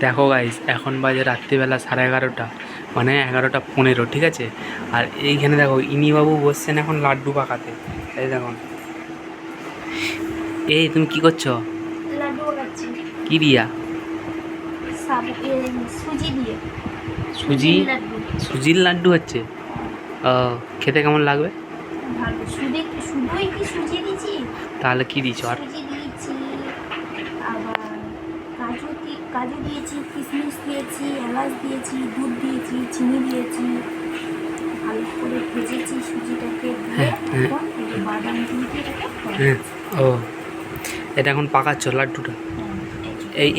দেখো গাইস, এখন বাজে রাত্রিবেলা 11:30, মানে 11:15, ঠিক আছে। আর এইখানে দেখো ইনিবাবু বসছেন এখন লাড্ডু পাকাতে। এই দেখুন, এই তুমি কি করছো? লাড্ডু বানাচ্ছি কি দিয়া? সুজি দিয়ে। সুজি? সুজির লাড্ডু। সুজির লাড্ডু হচ্ছে? ও, খেতে কেমন লাগবে? ভালো। শুধুই কি সুজি দিয়েছি? তাহলে কি দিছো আর? সুজি দিয়েছি, আবার কাজু দিয়েছি, কিশমিশ দিয়েছি, এলাচ দিয়েছি, দুধ দিয়েছি, চিনি দিয়েছি। ভালো করে ভেজেছি সুজিটাকে দিয়ে। হ্যাঁ হ্যাঁ এখন এই যে বাদাম দিয়ে এটাকে হ্যাঁ। ও, এটা এখন পাকাচ্ছ লাড্ডুটা?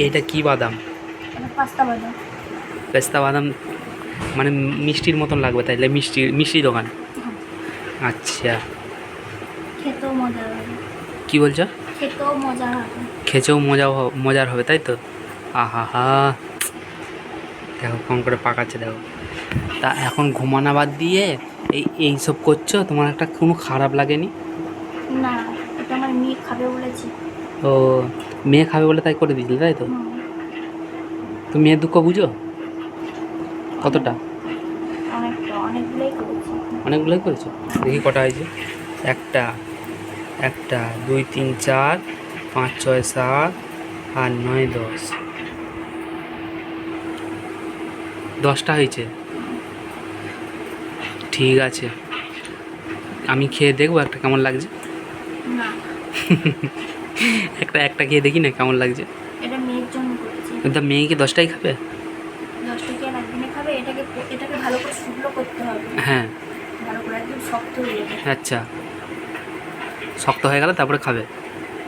এইটা কি বাদাম? পাস্তা বাদাম। পেস্তা বাদাম? মানে মিষ্টির মতন লাগবে তাইলে? মিষ্টি মিষ্টি দোকান? আচ্ছা। খেতেও মজা হবে। কি বলছো? খেতেও মজা হবে। খেতেও মজার হবে, তাই তো? আহা হা, দেখো ফোন করে পাকাচ্ছে, দেখো। তা এখন ঘুমানো বাদ দিয়ে এইসব করছো, তোমার একটা কোনো খারাপ লাগেনি? না, এটা আমার মেয়ে খাবে বলেছি। ও, মেয়ে খাবে বলে তাই করে দিয়েছিলে, তাই তো? হুম। তুমি মেয়ের দুঃখ বুঝো? কতটা? অনেকগুলোই করেছি। অনেকগুলোই করেছো? দেখি কটা হয়েছে। একটা, একটা, 2, 3, 4, 5, 6, 7, 8, 9, 10, 10টা হয়েছে। ঠিক আছে, আমি খেয়ে দেখবো একটা কেমন লাগছে। না, একটা খেয়ে দেখি না কেমন লাগছে। এটা মেয়ের জন্য করেছি। কিন্তু মেয়েকে 10টাই খাবে? 10টা কি আর একদিনে খাবে? এটাকে ভালো করে শুকনো করতে হবে। হ্যাঁ। ভালো করে একদম শক্ত হয়ে যাবে। আচ্ছা, শক্ত হয়ে গেলে তারপরে খাবে?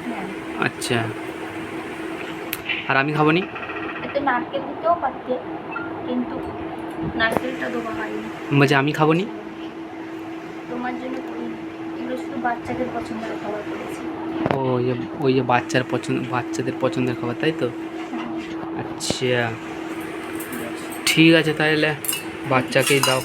হ্যাঁ। আচ্ছা, আর আমি খাবো নি? এতে নারকেল দিতেও পারতে, কিন্তু নারকেলটা দেওয়া হয়নি। বলছে আমি খাবো নি? তোমার জন্য করিনি, এগুলো শুধু বাচ্চাদের পছন্দের খাবার করেছি। ও, ওই যে বাচ্চাদের পছন্দের খাবার, তাই তো? আচ্ছা, ঠিক আছে তাহলে বাচ্চাকেই দাও।